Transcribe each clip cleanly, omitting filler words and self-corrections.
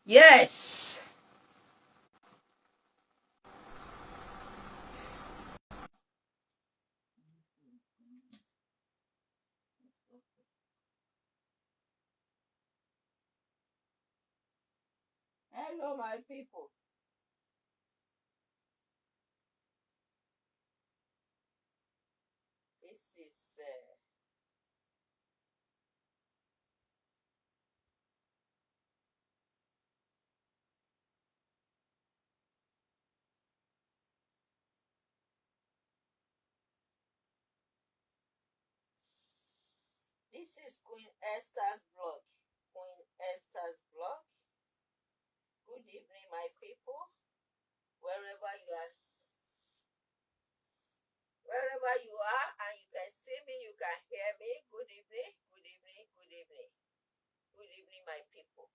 Yes. Hello, my people. This is Queen Esther's blog. Queen Esther's blog. Good evening, my people. Wherever you are, wherever you are, and you can see me, you can hear me. Good evening. Good evening. Good evening. Good evening, my people.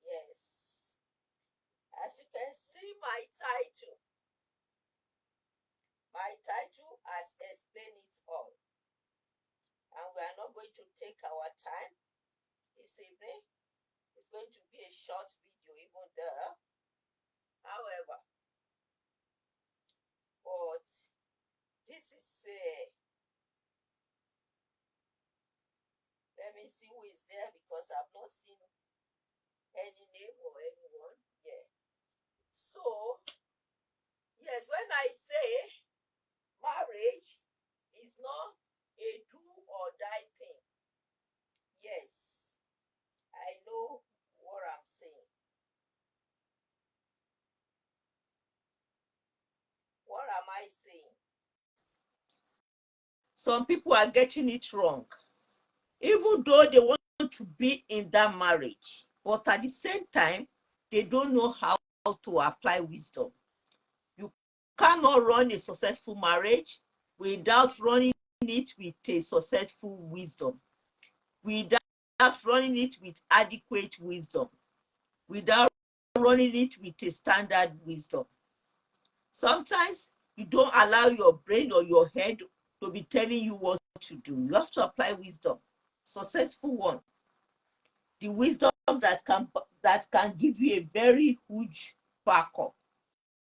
Yes. As you can see, my title has explained it all, and we are not going to take our time this evening. It's going to be a short video, even there. However, but this is let me see who is there because I've not seen any name or anyone. Yeah. So yes, when I say marriage is not a do or die thing, yes, I know what I'm saying. What am I saying? Some people are getting it wrong, even though they want to be in that marriage, but at the same time, they don't know how to apply wisdom. You cannot run a successful marriage without running it with a successful wisdom, without running it with adequate wisdom, without running it with a standard wisdom. Sometimes you don't allow your brain or your head to be telling you what to do. You have to apply wisdom, successful one, the wisdom that can give you a very huge backup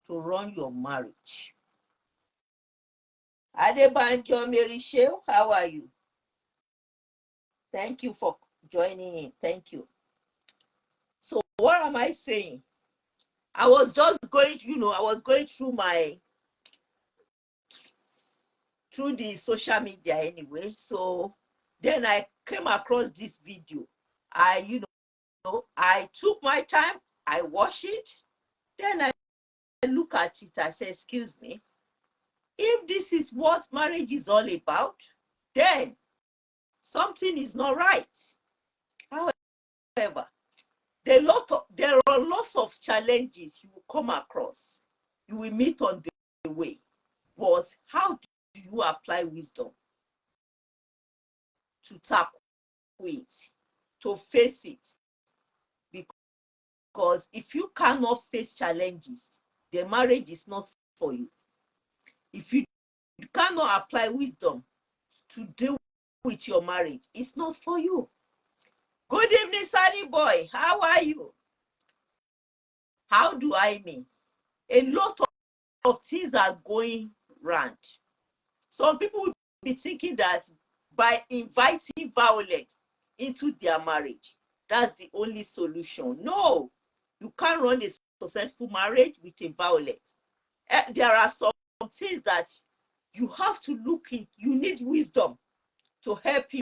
to run your marriage. Adebanjo Mary Sheo, how are you? Thank you for joining in. Thank you. So what am I saying? I was just going, I was going through the social media anyway. So then I came across this video. I took my time, I watched it, then I look at it, I say, excuse me, if this is what marriage is all about, then something is not right. However, there are lots of challenges you will come across, you will meet on the way. But how do you apply wisdom to tackle it, to face it? Because if you cannot face challenges, the marriage is not for you. If you cannot apply wisdom to deal with your marriage, it's not for you. Good evening, Sunny boy. How are you? How do I mean? A lot of things are going round. Some people will be thinking that by inviting violence into their marriage, that's the only solution. No, you can't run a successful marriage with a violence. There are some things that you have to look in. You need wisdom to help you.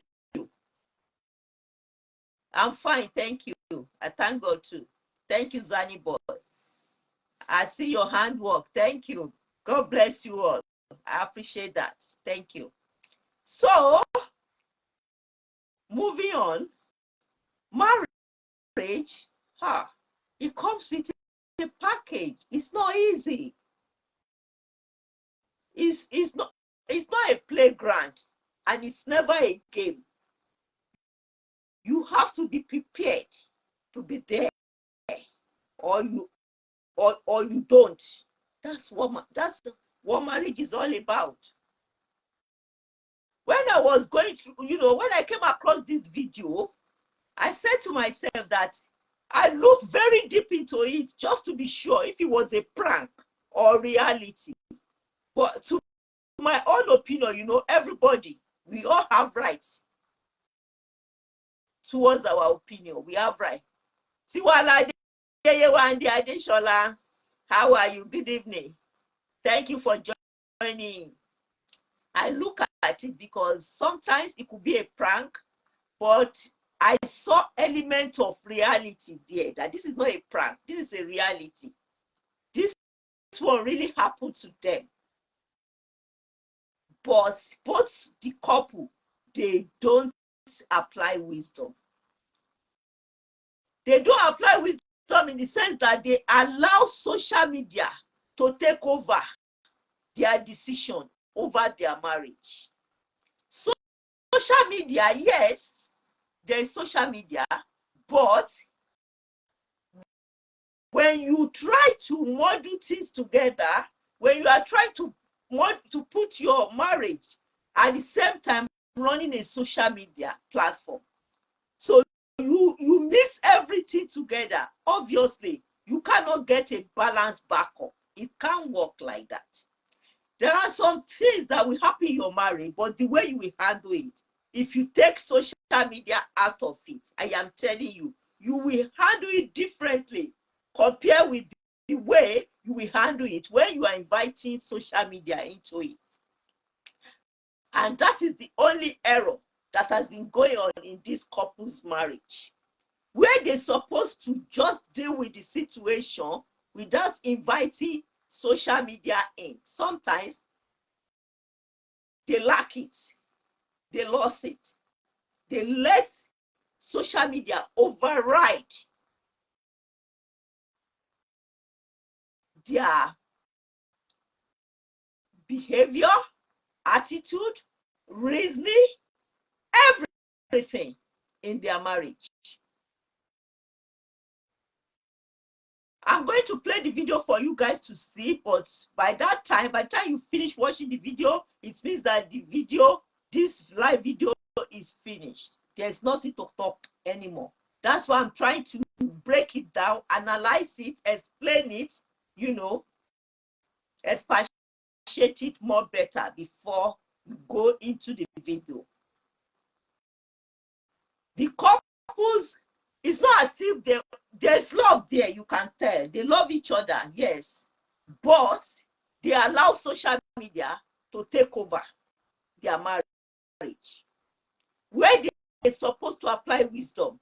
I'm fine, thank you. I thank God too. Thank you, Zani boy. I see your handwork. Thank you. God bless you all. I appreciate that. Thank you. So, moving on, marriage, it comes with a package. It's not easy. It's not a playground, and it's never a game. You have to be prepared to be there, or you don't. That's what marriage is all about. When I was going through, when I came across this video, I said to myself that I looked very deep into it just to be sure if it was a prank or reality. But to my own opinion, everybody, we all have rights towards our opinion. We have rights. Tiwala Adeyewande Adeshola, how are you? Good evening. Thank you for joining. I look at it because sometimes it could be a prank, but I saw element of reality there, that this is not a prank, this is a reality. This one really happened to them. But both the couple, they don't apply wisdom. They don't apply wisdom in the sense that they allow social media to take over their decision over their marriage. So social media, yes, there is social media, but when you try to model things together, when you are trying to put your marriage at the same time running a social media platform, so you mix everything together, obviously you cannot get a balanced backup. It can't work like that. There are some things that will happen in your marriage, but the way you will handle it, if you take social media out of it, I am telling you, you will handle it differently compared with the way you will handle it when you are inviting social media into it. And that is the only error that has been going on in this couple's marriage, where they're supposed to just deal with the situation without inviting social media in. Sometimes they lack it, they lost it, they let social media override their behavior, attitude, reasoning, everything in their marriage. I'm going to play the video for you guys to see, but by the time you finish watching the video, it means that this live video is finished. There's nothing to talk anymore. That's why I'm trying to break it down, analyze it, explain it, expatiate it more better before we go into the video. The couples, it's not as if there's love there, you can tell. They love each other, yes. But they allow social media to take over their marriage. Where they're supposed to apply wisdom,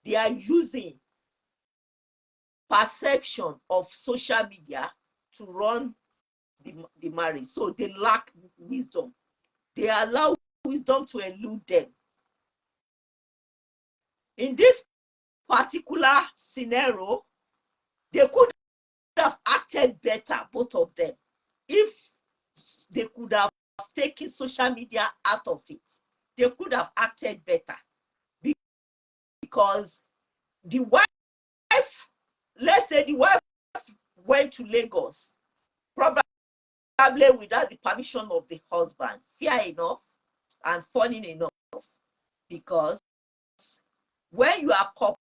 they are using perception of social media to run the marriage. So they lack wisdom. They allow wisdom to elude them. In this particular scenario, they could have acted better, both of them, if they could have taken social media out of it. They could have acted better, because the wife, let's say the wife went to Lagos, probably without the permission of the husband. Fair enough and funny enough, because when you are couple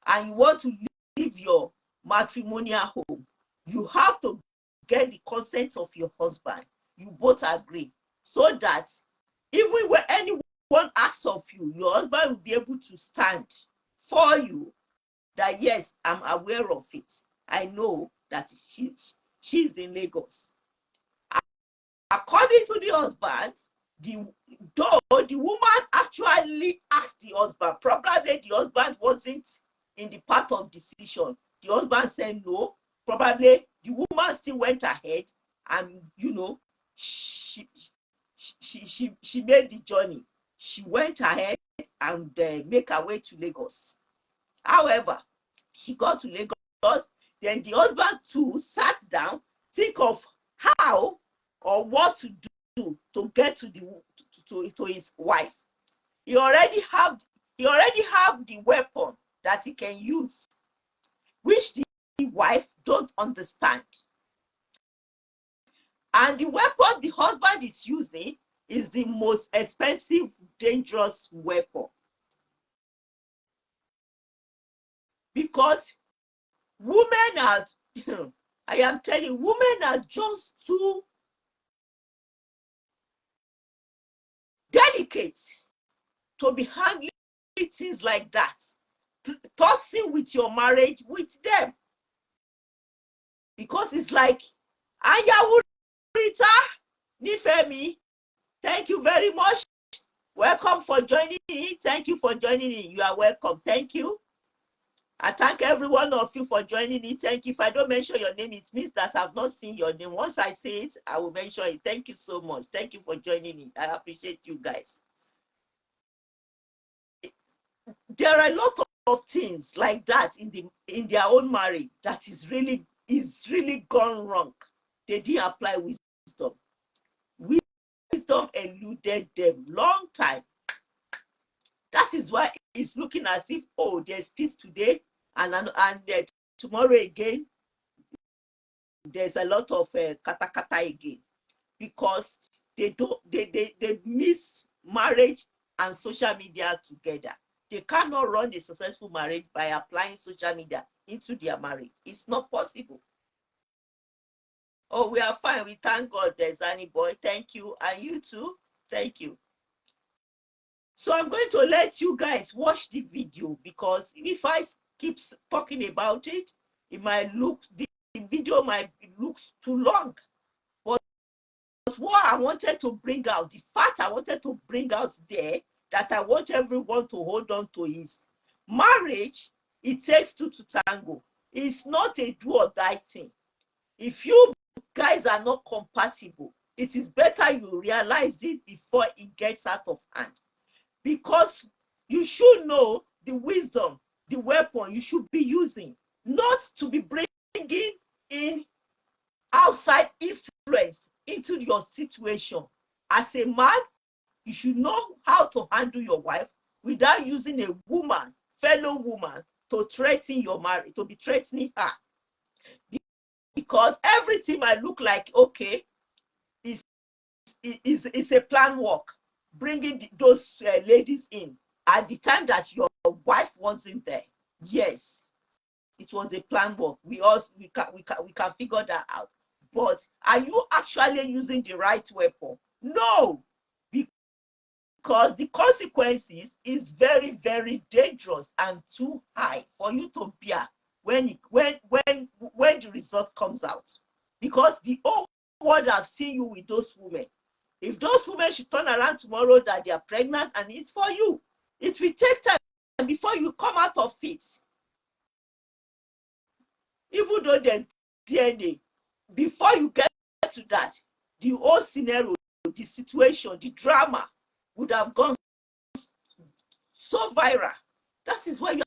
and you want to leave your matrimonial home, you have to get the consent of your husband. You both agree, so that even when anyone asks of you, your husband will be able to stand for you, that yes, I'm aware of it. I know that she's in Lagos. According to the husband, the woman actually asked the husband. Probably the husband wasn't in the part of decision. The husband said no. Probably the woman still went ahead, and she made the journey. She went ahead and make her way to Lagos. However, she got to Lagos. Then the husband too sat down, think of how or what to do to get to his wife. He already have the weapon that he can use, which the wife don't understand. And the weapon the husband is using is the most expensive, dangerous weapon. Because women are, I am telling you, women are just too delicate to be handling things like that, tossing with your marriage with them. Because it's like, Ayawu Rita Nifemi, thank you very much. Welcome for joining in. Thank you for joining in. You are welcome. Thank you. I thank every one of you for joining in. Thank you. If I don't mention your name, it means that I've not seen your name. Once I say it, I will mention it. Thank you so much. Thank you for joining in. I appreciate you guys. There are a lot of things like that in their own marriage that is really gone wrong. They didn't apply wisdom. Wisdom eluded them long time. That is why it's looking as if, oh, there's peace today, and tomorrow again, there's a lot of kata kata again, because they miss marriage and social media together. They cannot run a successful marriage by applying social media into their marriage. It's not possible. Oh, we are fine. We thank God. There's Annie Boy. Thank you. And you too. Thank you. So I'm going to let you guys watch the video, because if I keep talking about it, the video might look too long. But what I wanted to bring out, the fact I wanted to bring out there, that I want everyone to hold on to, is marriage, it takes two to tango. It's not a do or die thing. If you guys are not compatible, it is better you realize it before it gets out of hand. Because you should know the wisdom, the weapon you should be using, not to be bringing in outside influence into your situation. As a man, you should know how to handle your wife without using a woman, fellow woman, to threaten your marriage, to be threatening her. Because everything might look like, okay, is a plan work, bringing those ladies in at the time that your wife wasn't there. Yes, it was a plan work. We can figure that out. But are you actually using the right weapon? No, because the consequences is very, very dangerous and too high for you to bear when the result comes out. Because the whole world have seen you with those women. If those women should turn around tomorrow that they are pregnant, and it's for you, it will take time before you come out of it. Even though there's DNA, before you get to that, the whole scenario, the situation, the drama would have gone so viral. That is why you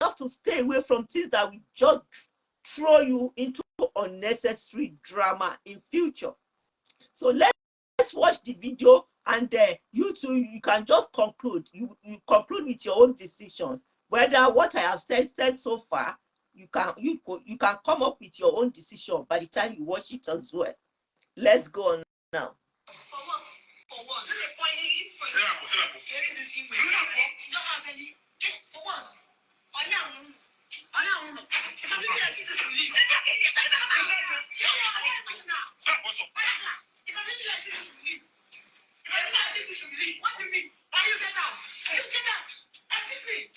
have to stay away from things that will just throw you into unnecessary drama in future. So let's watch the video, and you too, you can just conclude. You conclude with your own decision whether what I have said so far, you can come up with your own decision by the time you watch it as well. Let's go on now. For what? For what? What do you mean? Why you get out? You get out. Excuse me. You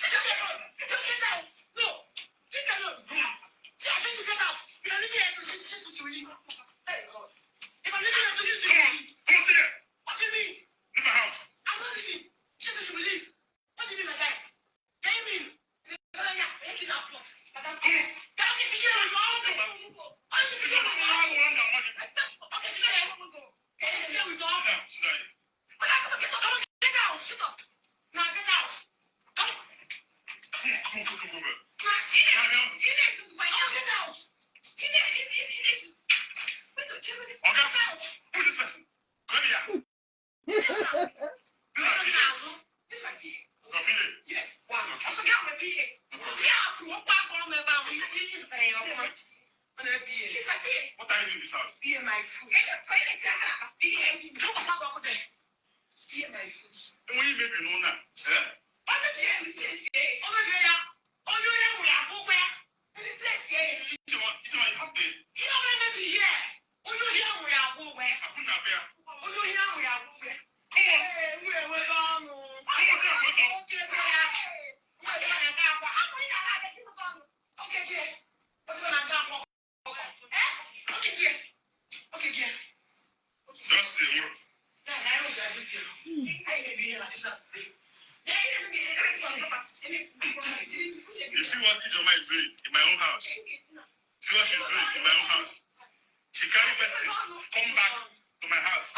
get out. No. Leave me alone. I said you get out. You are leaving everything to leave. Hey God. If I'm leaving everything to leave. What do you mean? Leave my house. I'm not leaving. You said you should leave. What do you mean by that? What do you mean? Get out. Madam. That's it. Get out. What are you doing this house? Be my food. You see what Ijoma is doing in my own house? See what she's doing in my own house? She carry person, come back to my house.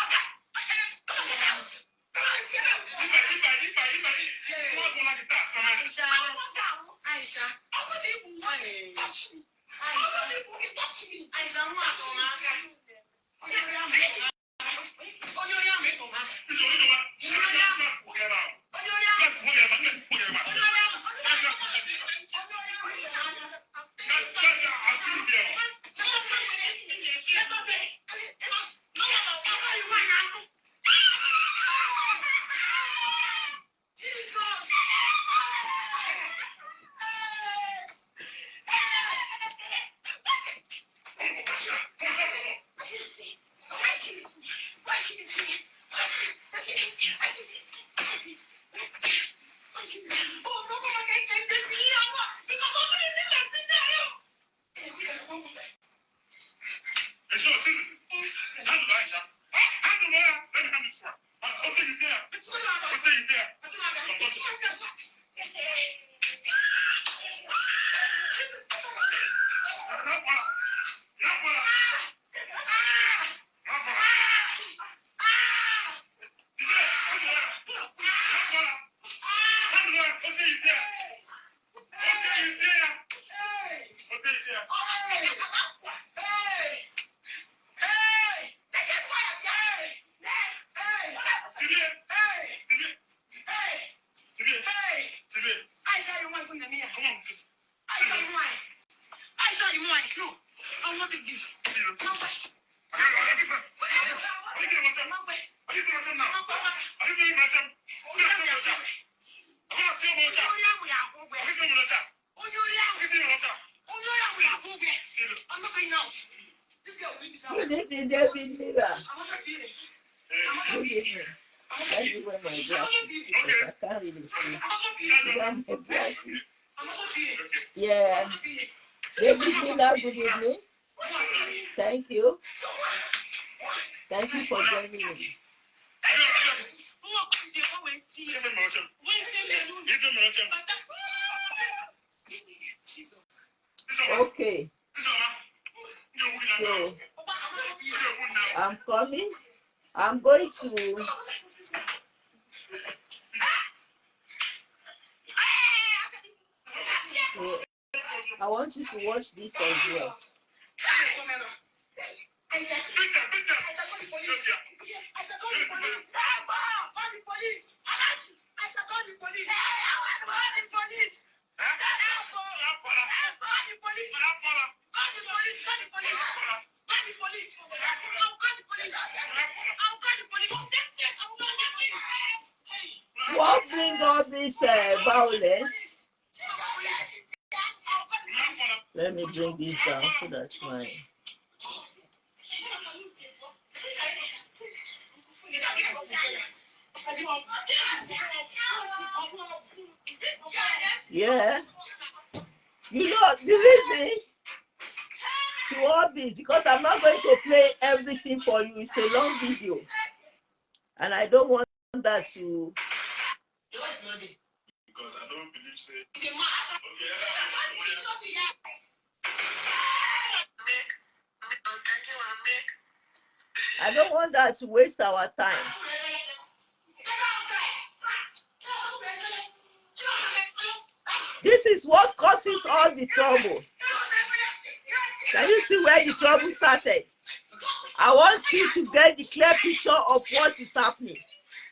Good evening, David Miller. Good evening. I need to wear my glasses because I can't really see. Without my glasses. Yeah. David Miller, good evening. Thank you. Thank you for joining me. Okay. So I'm coming. I'm going to I want you to watch this as well. What brings all this violence? Let me bring this down so that's fine. Yeah. You know, the reason to all this, because I'm not going to play everything for you. It's a long video. And I don't want that to... Because I don't believe say. I don't want that to waste our time. This is what causes all the trouble. Can you see where the trouble started? I want you to get the clear picture of what is happening.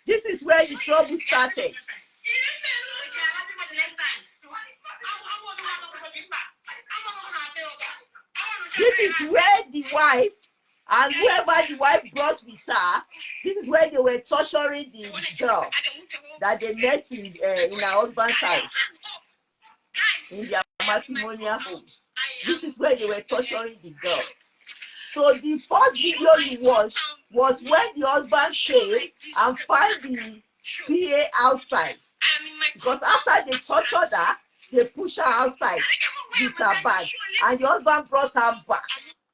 This is where the trouble started. This is where the wife And whoever the wife brought with her, this is where they were torturing the girl that they met in her husband's house, in their matrimonial home. This is where they were torturing the girl. So the first video you watched was when the husband came and found the PA outside. Because after they tortured her, they pushed her outside with her bag. And the husband brought her back.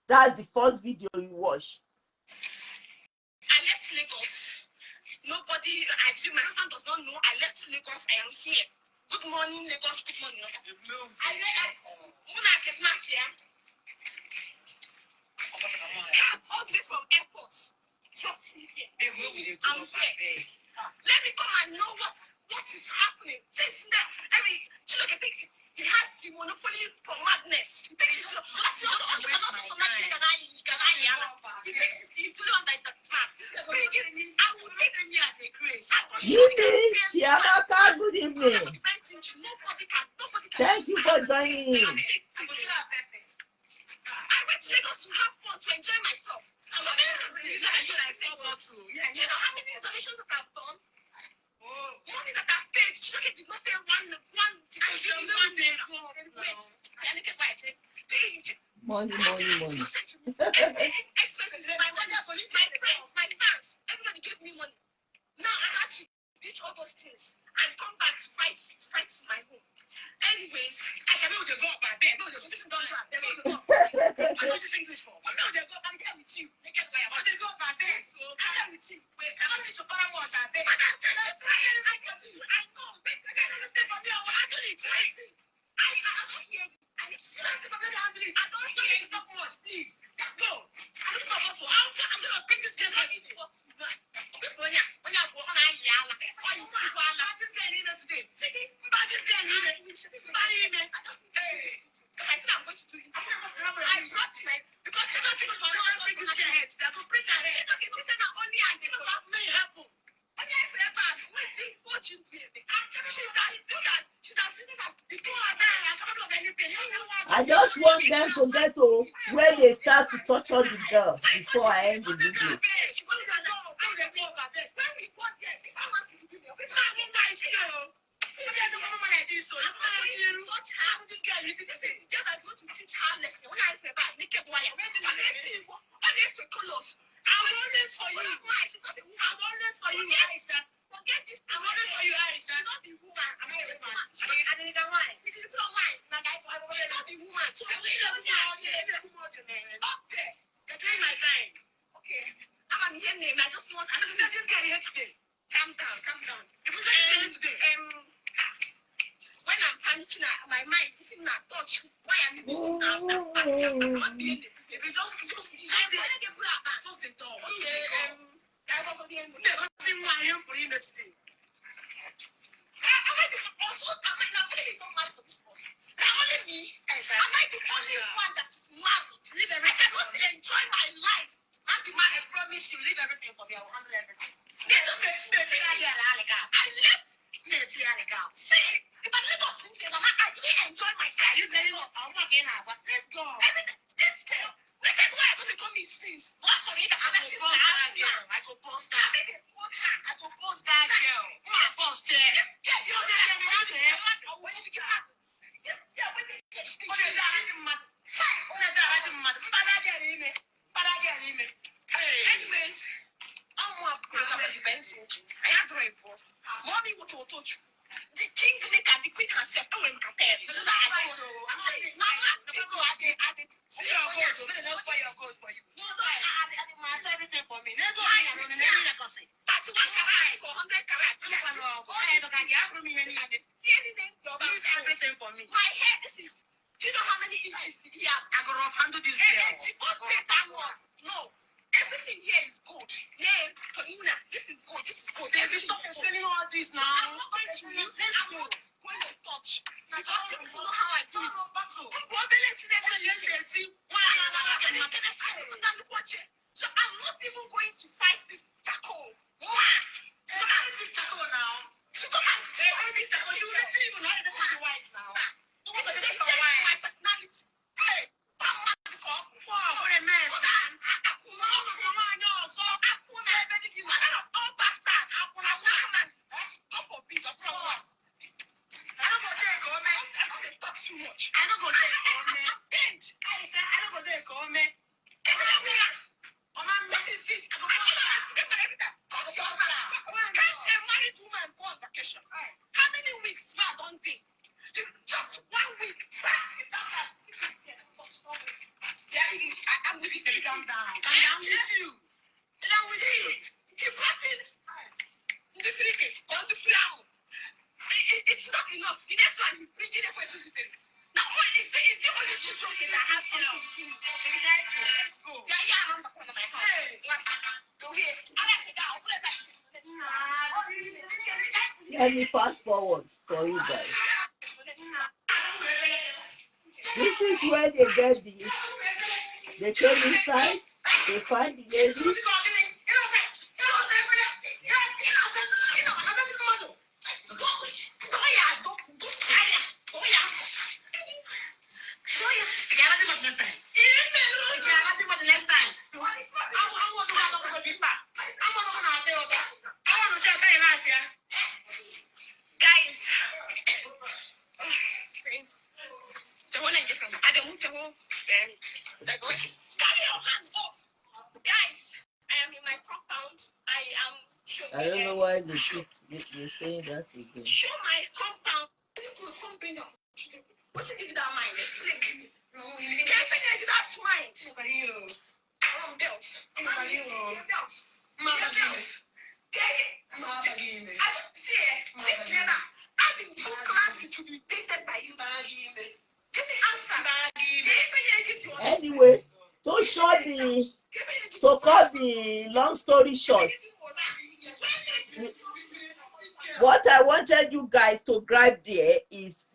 That's the first video you watched. I left Lagos. Nobody, I feel my husband does not know. I left Lagos. I am here. Good morning, Lagos. Good morning. All the way from airport. I'm here. Let me come and know what is happening. Since that, he had the monopoly for madness. He thinks he's the entrepreneur for madness. He thinks he's the one that is mad. I will take him here at the grace. Chiamaka, good evening. Thank you for joining in. I went to Lagos to have fun, to enjoy myself. You know how many installations that I've done? Money that I've paid. She did not pay one. Money. Expenses. My fans. Everybody gave me money. Now I had to ditch all those things and come back to fight my home. Anyways, I shall know the go up there. No, this is not right. I know this English for. No, they go. I'm here with you. They go up there. So I'm here with you. Wait, I don't need to borrow more than that. I know. Actually, I don't hear you. I need to see that. I don't hear you. Stop much, please. Let's go. I'm gonna pick this game. I just want them to get to where they start to torture the girl before I end the video. Calm down. When I'm panicking, my mind is in that touch. Why am I meeting now? I'm not being it. If you just the door. Never seen my hand for you next day. Am I not married for this one? Only me. Am I the only one that is married? I cannot enjoy my life. I'm the man. I promise you, leave everything for me. I will handle everything. I left. See, if I live up to you, Mama, I didn't enjoy myself. You very much. Let's go. This girl. Look at why I don't become these things. What's on it? I go post that. I go post that girl. I post it. Yes, you're not there. Anyways, mommy will touch you. The king and the queen herself. I'm saying, everything for me. Everything for me. My hair, this is. Do you know how many inches here? I got off handle this girl. No. Everything here is good. Yeah, Karina, this is good. This is good. They stop explaining all this now. I'm not going to you. Let's go. When you touch, because you know how I do it. So I'm not even going to fight this charcoal. So I'm big charcoal now. You come and say, I'm big charcoal. You will even know the white now. This is my personality. Hey, wow, for a man, man. How many weeks don't they? Just 1 week. I'm with you. Calm down. I'm with you. And I'm with you. Keep laughing. It's not enough. The next one is bringing a person. Now, is the only children that have something to do? Let's go. Yeah, I'm on the corner of my house. Hey, go here. I like it down. Put it back. Let me fast forward for you guys. This is where they get this. They came inside, they find the lady. Guys, the one I get from I don't want to hold carry your hand up. Guys, I am in my compound. I am showing I don't know why they keep saying that again. Show my compound. What you give that mind? That's mind. Anyway, to cut the long story short, what I wanted you guys to grab there is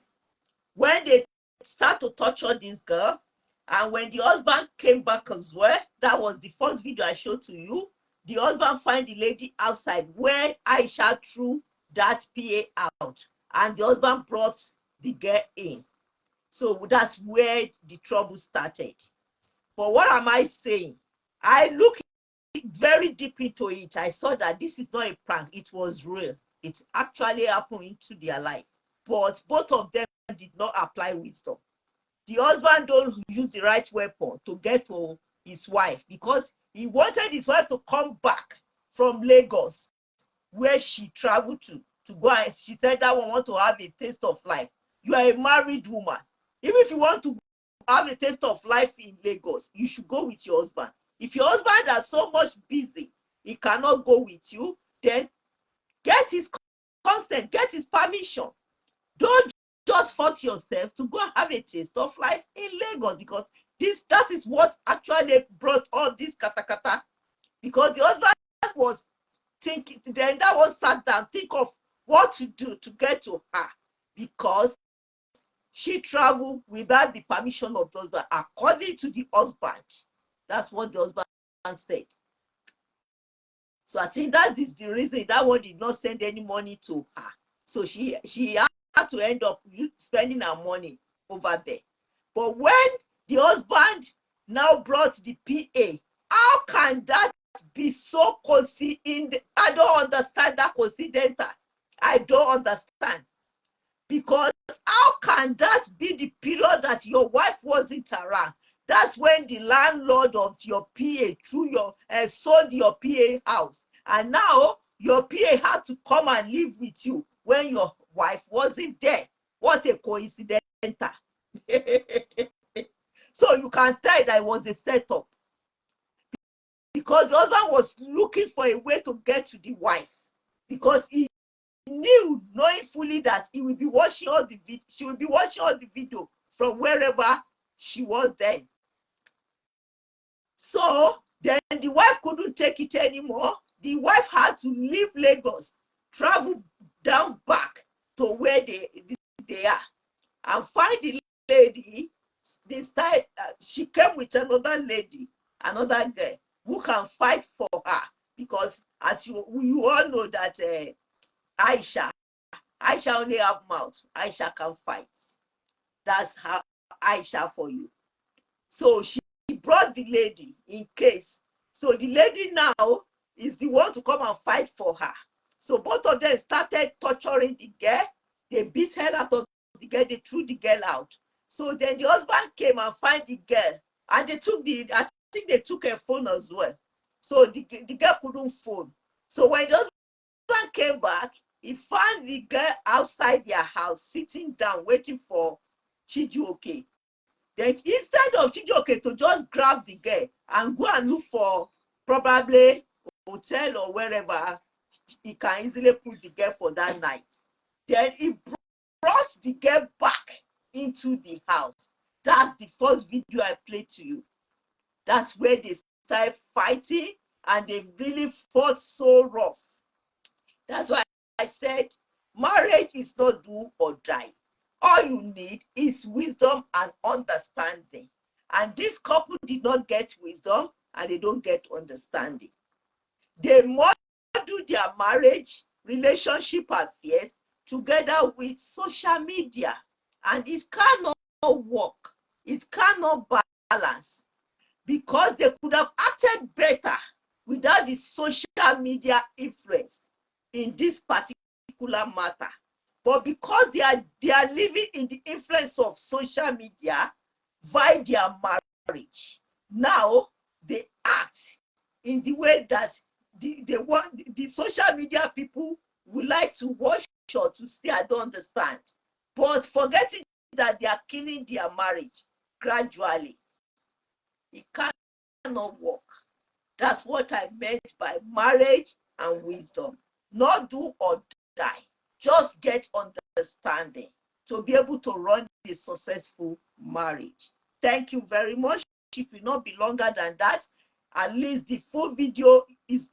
when they start to torture this girl, and when the husband came back as well, that was the first video I showed to you. The husband find the lady outside where Aisha threw that PA out, and the husband brought the girl in. So that's where the trouble started. But what am I saying? I looked very deep into it. I saw that this is not a prank. It was real. It actually happened into their life. But both of them did not apply wisdom. The husband don't use the right weapon to get to his wife because he wanted his wife to come back from Lagos, where she traveled to go, and she said that one want to have a taste of life. You are a married woman. Even if you want to have a taste of life in Lagos, you should go with your husband. If your husband is so much busy, he cannot go with you, then get his consent, get his permission. Don't just force yourself to go and have a taste of life in Lagos, because that is what actually brought all this katakata. Because the husband was thinking, then that one sat down, think of what to do to get to her, because she traveled without the permission of the husband, according to the husband. That's what the husband said. So I think that is the reason that one did not send any money to her. So she had to end up spending her money over there. But when the husband now brought the PA, how can that be so coincident? I don't understand that coincidental. I don't understand. Because how can that be the period that your wife wasn't around? That's when the landlord of your PA sold your PA house. And now your PA had to come and live with you when your wife wasn't there. What a coincidence. So you can tell that it was a setup. Because the husband was looking for a way to get to the wife. Because he knew, knowing fully that he will be watching all the she will be watching all the video from wherever she was then. So then the wife couldn't take it anymore. The wife had to leave Lagos, travel down back to where they are, and find the lady. This time she came with another lady, another girl who can fight for her, because as you all know that Aisha only have mouth. Aisha can fight. That's how Aisha for you. So she brought the lady in case. So the lady now is the one to come and fight for her. So both of them started torturing the girl. They beat hell out of the girl. They threw the girl out. So then the husband came and find the girl, and they took I think they took her phone as well. So the girl couldn't phone. So when the husband came back, He found the girl outside their house, sitting down, waiting for Chijioke. Then instead of Chijioke to just grab the girl and go and look for probably hotel or wherever he can easily put the girl for that night, then he brought the girl back into the house. That's the first video I played to you. That's where they started fighting, and they really fought so rough. That's why I said marriage is not do or die. All you need is wisdom and understanding. And this couple did not get wisdom, and they don't get understanding. They must do their marriage, relationship affairs together with social media. And it cannot work. It cannot balance, because they could have acted better without the social media influence in this particular matter. But because they are living in the influence of social media via their marriage, now they act in the way that the social media people would like to watch or to see. I don't understand. But forgetting that they are killing their marriage gradually. It cannot work. That's what I meant by marriage and wisdom. Not do or die. Just get understanding to be able to run a successful marriage. Thank you very much. It will not be longer than that. At least the full video is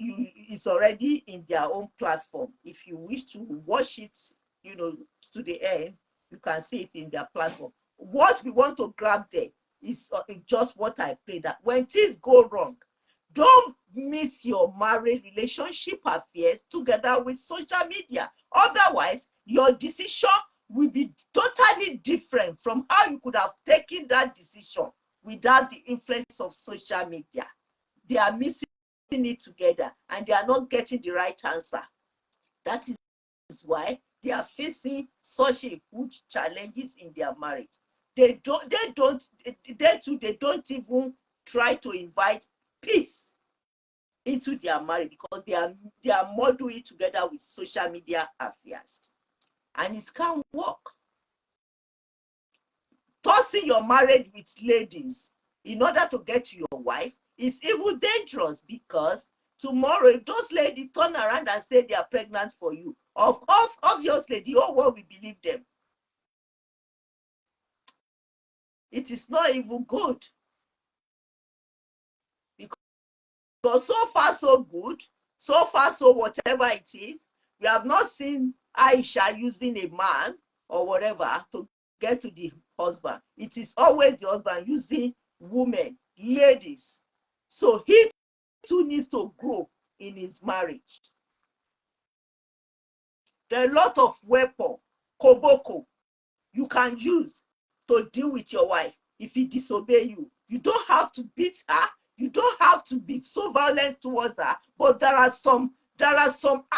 already in their own platform. If you wish to watch it, to the end, you can see it in their platform. What we want to grab there is just what I played. That when things go wrong, don't mix your marriage relationship affairs together with social media. Otherwise, your decision will be totally different from how you could have taken that decision without the influence of social media. They are missing it together, and they are not getting the right answer. That is why they are facing such a huge challenges in their marriage. They don't even try to invite peace into their marriage, because they are modeling it together with social media affairs, and it can't work. Tossing your marriage with ladies in order to get to your wife is even dangerous, because tomorrow if those ladies turn around and say they are pregnant for you, obviously the whole world will believe them. It is not even good, because so far so good, so far so whatever it is, we have not seen Aisha using a man or whatever to get to the husband. It is always the husband using women, ladies. So he too needs to grow in his marriage. There are a lot of weapons, koboko, you can use to deal with your wife if he disobey you. You don't have to beat her. You don't have to be so violent towards her. But there are some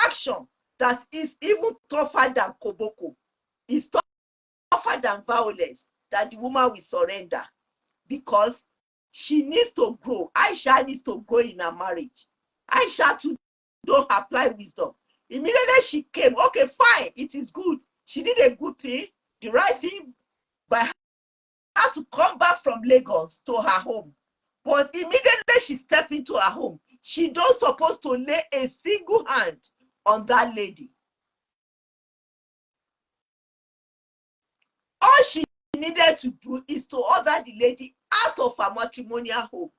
action that is even tougher than koboko. It's tougher than violence, that the woman will surrender, because she needs to grow. Aisha needs to grow in her marriage. Aisha too don't apply wisdom. Immediately she came, okay, fine, it is good. She did a good thing, the right thing, by her to come back from Lagos to her home. But immediately she stepped into her home, she don't supposed to lay a single hand on that lady. All she needed to do is to order the lady out of her matrimonial home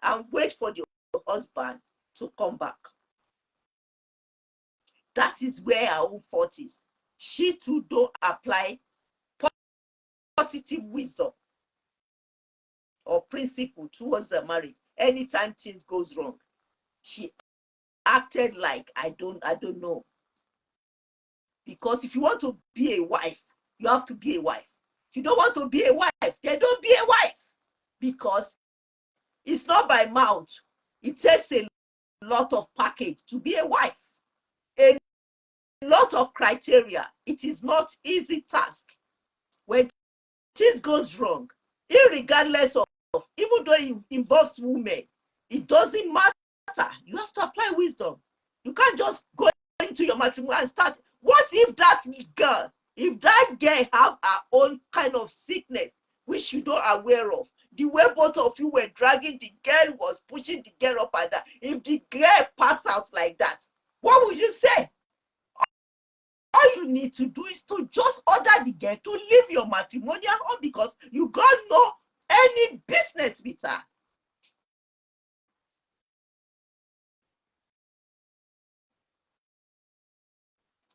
and wait for the husband to come back. That is where her own fault is. She too don't apply positive wisdom or principle towards the marriage. Anytime things goes wrong, she acted like I don't know. Because if you want to be a wife, you have to be a wife. If you don't want to be a wife, then don't be a wife. Because it's not by mouth. It takes a lot of package to be a wife. A lot of criteria. It is not easy task. When things goes wrong, irregardless of, even though it involves women, it doesn't matter. You have to apply wisdom. You can't just go into into your matrimony and start. What if that girl have her own kind of sickness, which you don't aware of? The way both of you were dragging the girl, was pushing the girl up and down. If the girl passed out like that, what would you say? All you need to do is to just order the girl to leave your matrimonial home, because you got no any business with her.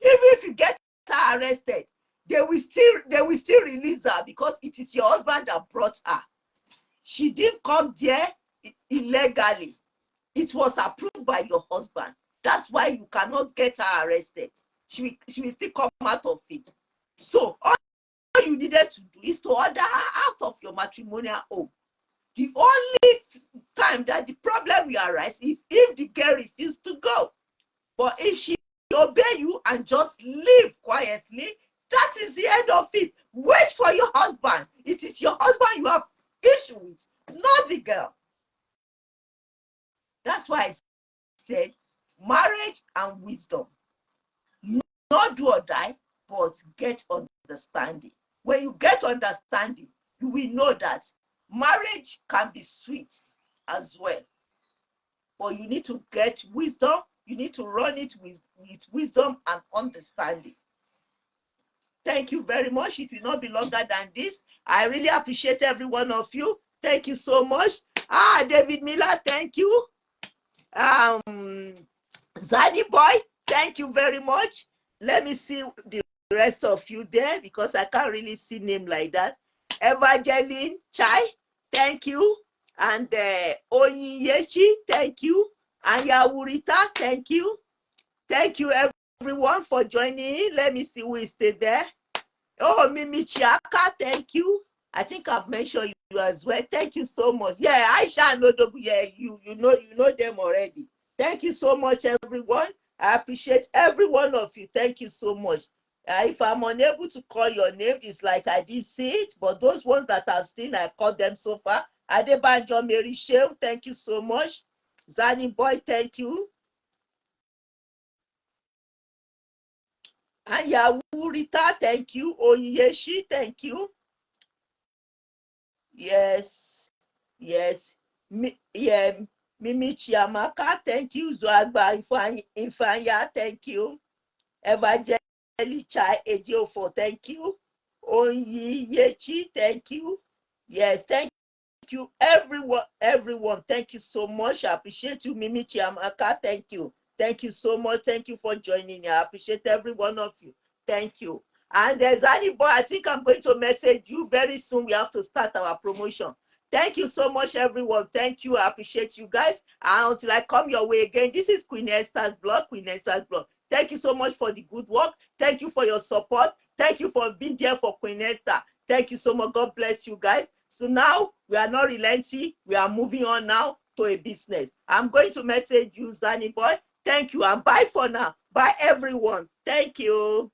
Even if you get her arrested, they will still release her, because it is your husband that brought her. She didn't come there illegally. It was approved by your husband. That's why you cannot get her arrested. She will still come out of it. So all you needed to do is to order her out of your matrimonial home. The only time that the problem will arise is if the girl refuses to go. But if she obey you and just leave quietly, that is the end of it. Wait for your husband. It is your husband you have issue with, not the girl. That's why I said marriage and wisdom. Not do or die, but get understanding. When you get understanding, you will know that marriage can be sweet as well. But you need to get wisdom. You need to run it with wisdom and understanding. Thank you very much. It will not be longer than this. I really appreciate every one of you. Thank you so much. David Miller, thank you. Zani Boy, thank you very much. Let me see the rest of you there, because I can't really see name like that. Evangeline Chai, thank you. And Onyechi, thank you. And Yawurita, thank you. Thank you everyone for joining. Let me see who is still there. Oh, Mimi Chiaka, thank you. I think I've mentioned you as well. Thank you so much. Yeah, Aisha and Odogu, yeah, you know them already. Thank you so much, everyone. I appreciate every one of you. Thank you so much. If I'm unable to call your name, it's like I didn't see it. But those ones that I've seen, I called them so far. Adebanjo Mary Shew, thank you so much. Zani Boy, thank you. And Yawurita, thank you. Onyeshi, thank you. Yes, yes. Yeah, Mimi Chiamaka, thank you. Zuagba Ifanya, thank you. Evangelist Chai Ejiofo, thank you. Onyechi, thank you. Yes, thank you. Everyone, thank you so much. I appreciate you, Mimi Chiamaka, thank you. Thank you so much. Thank you for joining. I appreciate every one of you. Thank you. And there's anybody, I think I'm going to message you very soon. We have to start our promotion. Thank you so much, everyone. Thank you. I appreciate you guys. And until I come your way again, this is Queen Esther's blog, Queen Esther's blog. Thank you so much for the good work. Thank you for your support. Thank you for being there for Queen Esther. Thank you so much. God bless you guys. So now we are not relenting. We are moving on now to a business. I'm going to message you, Zani Boy. Thank you. And bye for now. Bye, everyone. Thank you.